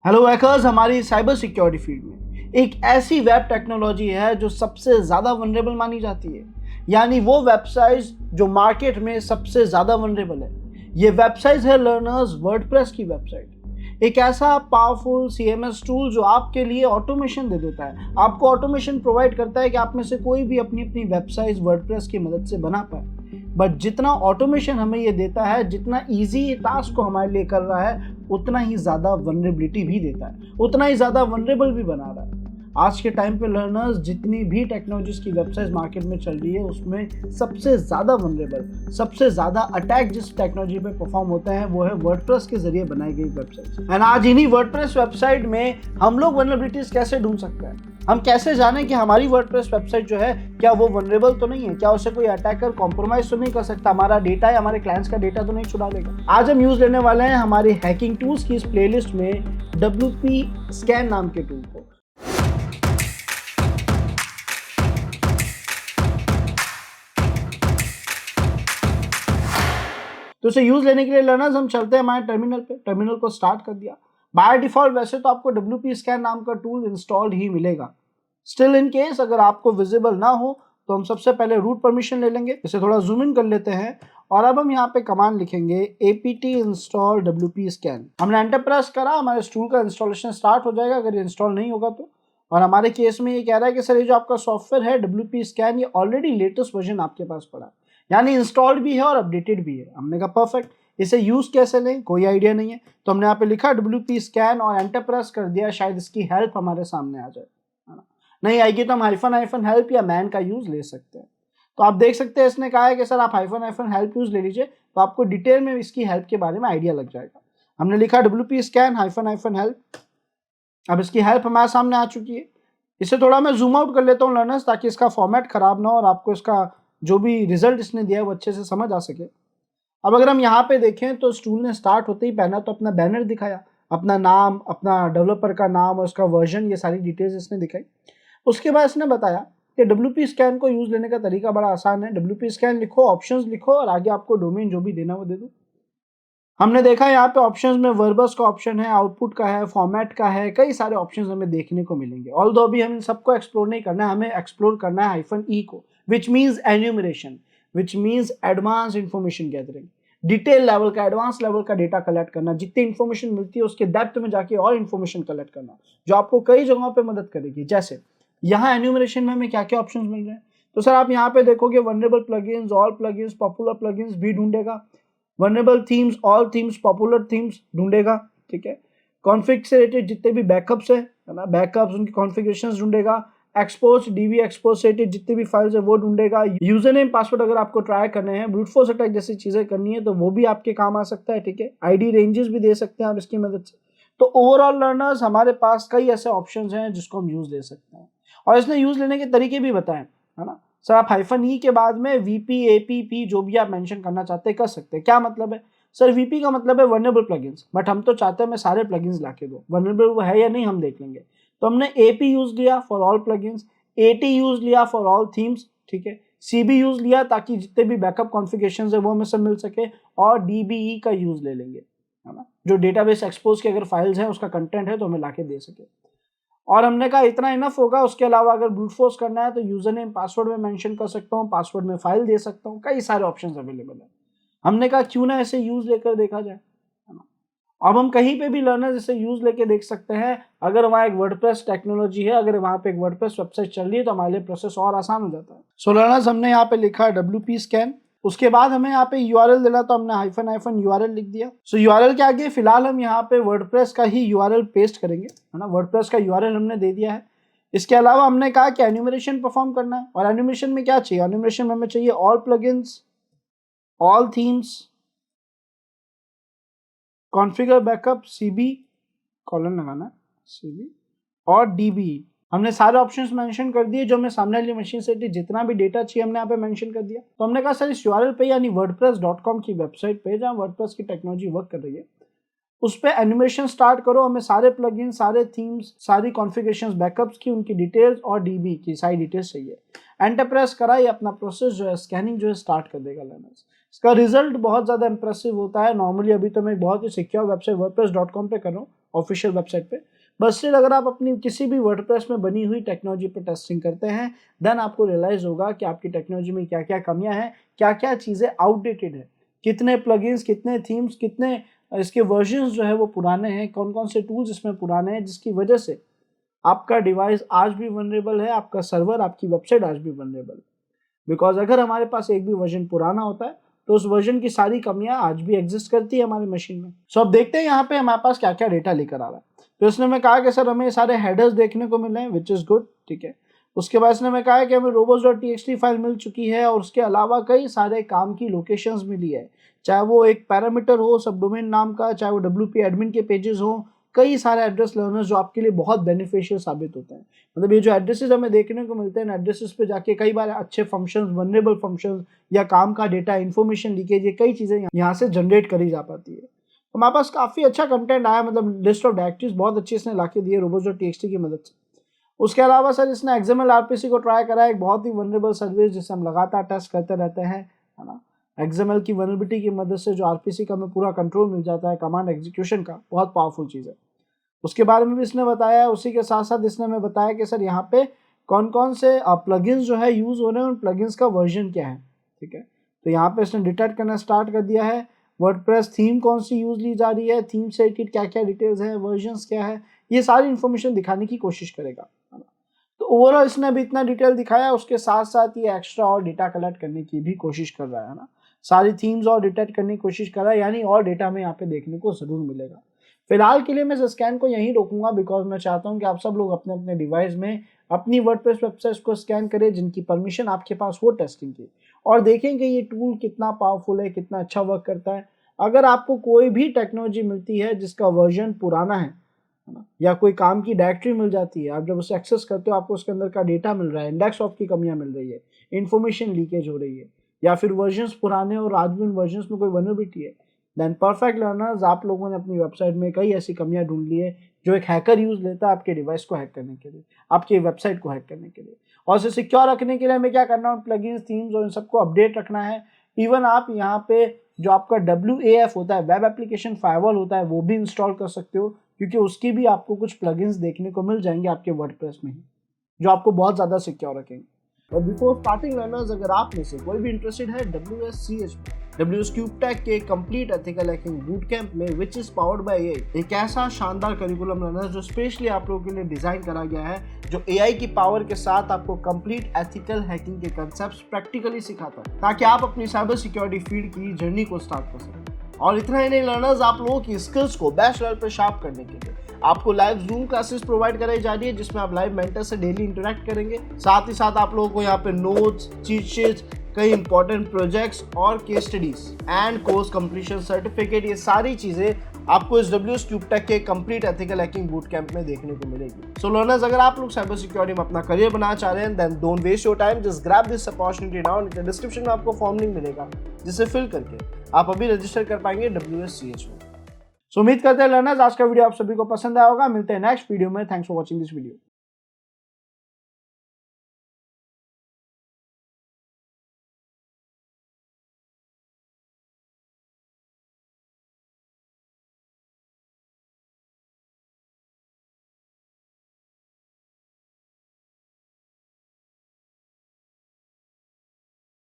Hello hackers, हमारी cyber security field में एक ऐसी वेब टेक्नोलॉजी है जो सबसे ज़्यादा वनरेबल मानी जाती है। यानी वो वेबसाइट्स जो मार्केट में सबसे ज़्यादा वनरेबल है। ये वेबसाइट है लर्नर्स वर्डप्रेस की वेबसाइट। एक ऐसा पावरफुल सीएमएस टूल जो आपके लिए ऑटोमेशन दे देता है, आपको ऑटोमेशन प्रोवाइड करता है कि आप में से कोई भी अपनी अपनी वेबसाइट वर्डप्रेस की मदद से बना पाए। बट जितना ऑटोमेशन हमें ये देता है, जितना इजी टास्क को हमारे लिए कर रहा है, उतना ही ज़्यादा वनरेबिलिटी भी देता है, उतना ही ज़्यादा वनरेबल भी बना रहा है। आज के टाइम पे लर्नर्स जितनी भी टेक्नोलॉजीज की वेबसाइट मार्केट में चल रही है, उसमें सबसे ज़्यादा वनरेबल, सबसे ज़्यादा अटैक जिस टेक्नोलॉजी पे परफॉर्म होता है वो है वर्डप्रेस के जरिए बनाई गई वेबसाइट। एंड आज इन्हीं वर्डप्रेस वेबसाइट में हम लोग वनरेबिलिटीज कैसे ढूंढ सकते हैं, हम कैसे जानें कि हमारी वर्डप्रेस वेबसाइट जो है क्या वो वनरेबल तो नहीं है, क्या उसे कोई अटैकर कॉम्प्रोमाइज तो नहीं कर सकता, हमारा डेटा या हमारे क्लाइंट्स का डेटा तो नहीं चुरा लेगा। आज हम यूज लेने वाले हैं हमारी हैकिंग टूल्स की इस प्लेलिस्ट में WP स्कैन नाम के टूल को। तो इसे यूज लेने के लिए लर्नर्स हम चलते हैं हमारे टर्मिनल पे। टर्मिनल को स्टार्ट कर दिया। बाय डिफॉल्ट वैसे तो आपको WP स्कैन नाम का टूल इंस्टॉल्ड ही मिलेगा। स्टिल इन केस अगर आपको विजिबल ना हो तो हम सबसे पहले रूट परमिशन ले लेंगे। इसे थोड़ा जूम इन कर लेते हैं और अब हम यहाँ पे कमांड लिखेंगे apt install WP scan। हमने एंटर प्रेस करा, हमारे इस टूल का इंस्टॉलेशन स्टार्ट हो जाएगा अगर ये इंस्टॉल नहीं होगा तो। और हमारे केस में ये कह रहा है कि सर ये जो आपका सॉफ्टवेयर है WP स्कैन, ये ऑलरेडी लेटेस्ट वर्जन आपके पास पड़ा है, यानी इंस्टॉल्ड भी है और अपडेटेड भी है। हमने कहा परफेक्ट, इसे यूज कैसे लें कोई आइडिया नहीं है, तो हमने यहाँ पे लिखा WP स्कैन और एंटर प्रेस कर दिया। शायद इसकी हेल्प हमारे सामने आ जाए, है ना। नहीं आएगी तो हम हाइफन हेल्प या मैन का यूज ले सकते हैं। तो आप देख सकते हैं इसने कहा है कि सर आप हाइफन हेल्प यूज ले लीजिए, तो आपको डिटेल में इसकी हेल्प के बारे में आइडिया लग जाएगा। हमने लिखा WP स्कैन हाइफन हेल्प। अब इसकी हेल्प हमारे सामने आ चुकी है। इसे थोड़ा मैं जूम आउट कर लेता हूँ लर्नर्स, ताकि इसका फॉर्मेट खराब ना हो और आपको इसका जो भी रिजल्ट इसने दिया है वो अच्छे से समझ आ सके। अब अगर हम यहाँ पे देखें तो स्टूल ने स्टार्ट होते ही पहला तो अपना बैनर दिखाया, अपना नाम, अपना डेवलपर का नाम और उसका वर्जन, ये सारी डिटेल्स इसने दिखाई। उसके बाद इसने बताया कि WP स्कैन को यूज लेने का तरीका बड़ा आसान है। WP स्कैन लिखो, ऑप्शंस लिखो और आगे आपको डोमेन जो भी देना वो दे दो। हमने देखा यहाँ पे ऑप्शंस में वर्बस का ऑप्शन है, आउटपुट का है, फॉर्मेट का है, कई सारे ऑप्शंस हमें देखने को मिलेंगे। ऑल्दो अभी हम इन सबको एक्सप्लोर नहीं करना है, हमें एक्सप्लोर करना है -E को, which means enumeration, which means advance information gathering. Detail level का, एडवांस लेवल का डेटा कलेक्ट करना, जितनी इन्फॉर्मेशन मिलती है उसके डेप्थ में जाके और इन्फॉर्मेशन कलेक्ट करना, जो आपको कई जगहों पे मदद करेगी। जैसे यहाँ एन्यूमरेशन में हमें क्या क्या ऑप्शंस मिल रहे हैं, तो सर आप यहाँ पे देखोगे vulnerable plugins, all plugins, popular plugins भी ढूंढेगा, vulnerable themes, all themes, popular themes ढूंढेगा, ठीक है। कॉन्फ़िग से रिलेटेड जितने भी बैकअप्स है ना, बैकअप्स उनकी कॉन्फ़िगरेशंस ढूंढेगा। एक्सपोर्ट, डीबी एक्सपोर्ट से रिलेटेड जितनी भी फाइल्स है वो ढूंढेगा। यूजर नेम पासवर्ड अगर आपको ट्राई करने हैं, ब्रूट फोर्स अटैक जैसी चीजें करनी है तो वो भी आपके काम आ सकता है, ठीक है। आईडी रेंजेस भी दे सकते हैं आप इसकी मदद से। तो ओवरऑल लर्नर्स हमारे पास कई ऐसे ऑप्शंस हैं जिसको हम यूज ले सकते हैं, और इसने यूज लेने के तरीके भी बताए, है ना। सर आप -E के बाद में VP, APP जो भी आप मेंशन करना चाहते हैं कर सकते हैं। क्या मतलब है सर? VP का मतलब है वनरेबल प्लगइन्स, बट हम तो चाहते हैं मैं सारे प्लगइन्स लाके दो, वनरेबल वो है या नहीं हम देख लेंगे। तो हमने AP यूज लिया for all plugins, AT use लिया फॉर ऑल थीम्स, ठीक है। CB यूज लिया ताकि जितने भी बैकअप कॉन्फ़िगरेशंस है वो हमें सब मिल सके, और DBE का यूज ले लेंगे, है ना, जो डेटाबेस एक्सपोज की अगर फाइल्स हैं उसका कंटेंट है तो हमें लाके दे सके। और हमने कहा इतना इनफ होगा। उसके अलावा अगर ब्रूट फोर्स करना है तो यूजर नेम पासवर्ड में मेंशन कर सकता हूँ, पासवर्ड में फाइल दे सकता हूँ, कई सारे ऑप्शंस अवेलेबल है। हमने कहा क्यों ना ऐसे यूज लेकर देखा जाए, है ना। अब हम कहीं पे भी लर्नर इसे यूज लेके देख सकते हैं। अगर वहाँ एक वर्डप्रेस टेक्नोलॉजी है, अगर वहाँ पे एक वर्डप्रेस वेबसाइट चल रही है तो हमारे लिए प्रोसेस और आसान हो जाता है। सो लर्नर्स हमने यहाँ पे लिखा है WP स्कैन। उसके बाद हमें यहाँ पे URL देना, तो हमने हाइफन URL लिख दिया। सो URL के आगे फिलहाल हम यहाँ पे वर्डप्रेस का ही URL पेस्ट करेंगे, है ना। वर्डप्रेस का URL हमने दे दिया है। इसके अलावा हमने कहा कि एन्यूमरेशन परफॉर्म करना है, और एन्यूमरेशन में क्या चाहिए? एन्यूमरेशन में हमें चाहिए all plugins, all themes, configure backup, CB colon लगाना है, CB और DBE। हमने सारे ऑप्शंस मेंशन कर दिए जो हमें सामने वाली मशीन से जितना भी डेटा चाहिए हमने यहाँ पे मेंशन कर दिया। तो हमने कहा सर इस URL पे, यानी wordpress.com की वेबसाइट पे जहाँ वर्डप्रेस की टेक्नोलॉजी वर्क कर रही है, उस पे एनिमेशन स्टार्ट करो। हमें सारे प्लगइन, सारे थीम्स, सारी कॉन्फ़िगरेशंस, बैकअप्स की उनकी डिटेल्स और DB की सारी डिटेल्स चाहिए। एंटर प्रेस करा, ये अपना प्रोसेस जो है, स्कैनिंग जो है स्टार्ट कर देगा लर्नर्स। इसका रिजल्ट बहुत ज़्यादा इंप्रेसिव होता है। नॉर्मली अभी तो मैं बहुत ही सिक्योर वेबसाइट wordpress.com पे कर रहा हूँ, ऑफिशियल वेबसाइट पे। बस स्टिल अगर आप अपनी किसी भी वर्डप्रेस में बनी हुई टेक्नोलॉजी पे टेस्टिंग करते हैं, देन आपको रियलाइज होगा कि आपकी टेक्नोलॉजी में क्या क्या कमियां हैं, क्या क्या चीज़ें आउटडेटेड है, कितने प्लगइन्स, कितने थीम्स, कितने इसके वर्जन्स जो है वो पुराने हैं, कौन कौन से टूल्स इसमें पुराने हैं, जिसकी वजह से आपका डिवाइस आज भी वनरेबल है, आपका सर्वर, आपकी वेबसाइट आज भी वनरेबल है। बिकॉज अगर हमारे पास एक भी वर्जन पुराना होता है तो उस वर्जन की सारी कमियां आज भी एग्जिस्ट करती है हमारी मशीन में। सो अब देखते हैं यहाँ पे हमारे पास क्या क्या डेटा लेकर आ रहा है। तो इसने मैं कहा कि सर हमें सारे हेडर्स देखने को मिले हैं, विच इज़ गुड, ठीक है। उसके बाद इसने मैं कहा है कि हमें robots.txt फाइल मिल चुकी है और उसके अलावा कई सारे काम की लोकेशंस मिली है, चाहे वो एक पैरामीटर हो सब डोमेन नाम का, चाहे वो WP एडमिन के पेजेस हो, कई सारे एड्रेस लर्नर्स जो आपके लिए बहुत बेनिफिशियल साबित होते हैं। मतलब ये जो एड्रेसेस हमें देखने को मिलते हैं, एड्रेसेस पे जाके कई बार अच्छे फंक्शंस, वनरेबल फंक्शंस या काम का डेटा, इन्फॉर्मेशन लीकेज, ये कई चीज़ें यहाँ से जनरेट करी जा पाती है। तो हमारे पास काफ़ी अच्छा कंटेंट आया, मतलब लिस्ट ऑफ डायरेक्टरीज बहुत अच्छी इसने ला के दी है robots.txt की मदद से। उसके अलावा सर इसने XML RPC को ट्राई करा है, एक बहुत ही वनरेबल सर्विस जिसे हम लगातार टेस्ट करते रहते हैं, है ना। XML की वनरेबिलिटी की मदद से जो RPC का हमें पूरा कंट्रोल मिल जाता है कमांड एग्जीक्यूशन का, बहुत पावरफुल चीज़ है। उसके बारे में भी इसने बताया। उसी के साथ साथ इसने हमें बताया कि सर यहाँ पे कौन कौन से प्लगइन्स जो है यूज़ हो रहे हैं, उन प्लगइन्स का वर्जन क्या है, ठीक है। तो यहाँ पे इसने डिटेक्ट करना स्टार्ट कर दिया है। वर्डप्रेस थीम कौन सी यूज़ ली जा रही है, थीम से रिलेटेड क्या क्या डिटेल्स हैं, वर्जन्स क्या है, ये सारी इन्फॉर्मेशन दिखाने की कोशिश करेगा, है ना। तो ओवरऑल इसने अभी इतना डिटेल दिखाया, उसके साथ साथ ये एक्स्ट्रा और डेटा कलेक्ट करने की भी कोशिश कर रहा है ना। सारी थीम्स और डिटेक्ट करने की कोशिश कर रहा है, यानी और डेटा हमें यहाँ पे देखने को ज़रूर मिलेगा। फिलहाल के लिए मैं इस स्कैन को यहीं रोकूंगा, बिकॉज मैं चाहता हूं कि आप सब लोग अपने अपने डिवाइस में अपनी वर्डप्रेस वेबसाइट्स को स्कैन करें जिनकी परमिशन आपके पास हो टेस्टिंग की, और देखें कि ये टूल कितना पावरफुल है, कितना अच्छा वर्क करता है। अगर आपको कोई भी टेक्नोलॉजी मिलती है जिसका वर्जन पुराना है ना, या कोई काम की डायरेक्टरी मिल जाती है, आप जब उसे एक्सेस करते हो आपको उसके अंदर का डेटा मिल रहा है, इंडेक्स ऑफ की कमियां मिल रही है, इन्फॉर्मेशन लीकेज हो रही है, या फिर वर्जन्स पुराने और आज भी उन वर्जन्स में कोई वनरेबिलिटी है, देन परफेक्ट लर्नर्स, आप लोगों ने अपनी वेबसाइट में कई ऐसी कमियां ढूंढ ली है जो एक हैकर यूज लेता है आपके डिवाइस को हैक करने के लिए, आपकी वेबसाइट को हैक करने के लिए। और इसे सिक्योर रखने के लिए हमें क्या करना है, प्लगइन्स, थीम्स और इन सबको अपडेट रखना है। इवन आप यहाँ पे जो आपका WAF होता है, वेब एप्लीकेशन फायरवॉल होता है, वो भी इंस्टॉल कर सकते हो, क्योंकि उसकी भी आपको कुछ प्लगइन्स देखने को मिल जाएंगे आपके वर्डप्रेस में ही, जो आपको बहुत ज़्यादा सिक्योर रखेंगे। और बिफोर स्टार्टिंग लर्नर्स, अगर आप में से कोई भी इंटरेस्टेड है WSCH में, WSCubeTech के complete ethical hacking boot camp में, which is powered by AI, एक ऐसा शानदार करिकुलम लर्नर जो स्पेशली आप लोगों के लिए डिजाइन करा गया है, जो AI की पावर के साथ आपको कंप्लीट एथिकल हैकिंग के कंसेप्ट्स प्रैक्टिकली सिखाता है, ताकि आप अपनी साइबर सिक्योरिटी फील्ड की जर्नी को स्टार्ट कर सकें। और इतना ही नहीं लर्नर्स, आप लोगों की स्किल्स को बेस्ट लेवल पर शार्प करने के लिए आपको लाइव जूम क्लासेस प्रोवाइड कराई जा रही है, जिसमें आप लाइव मेंटर से डेली इंटरेक्ट करेंगे। साथ ही साथ आप लोगों को यहाँ पे नोट्स, चीट शीट्स, कई इंपॉर्टेंट प्रोजेक्ट्स और case studies and course completion certificate, ये सारी चीजें आपको इस WSCubeTech के complete ethical hacking boot camp में देखने को मिलेगी। सो लर्नर्स, अगर आप लोग साइबर सिक्योरिटी में अपना करियर बनाना चाह रहे हैं, then don't waste your time, just grab this opportunity now. नीचे डिस्क्रिप्शन में आपको फॉर्म लिंक मिलेगा, जिसे फिल करके आप अभी रजिस्टर कर पाएंगे WSCH में। सो उम्मीद करते हैं लर्नर्स आज का वीडियो आप सभी को पसंद आया होगा। मिलते हैं नेक्स्ट वीडियो में। Thanks for watching this video.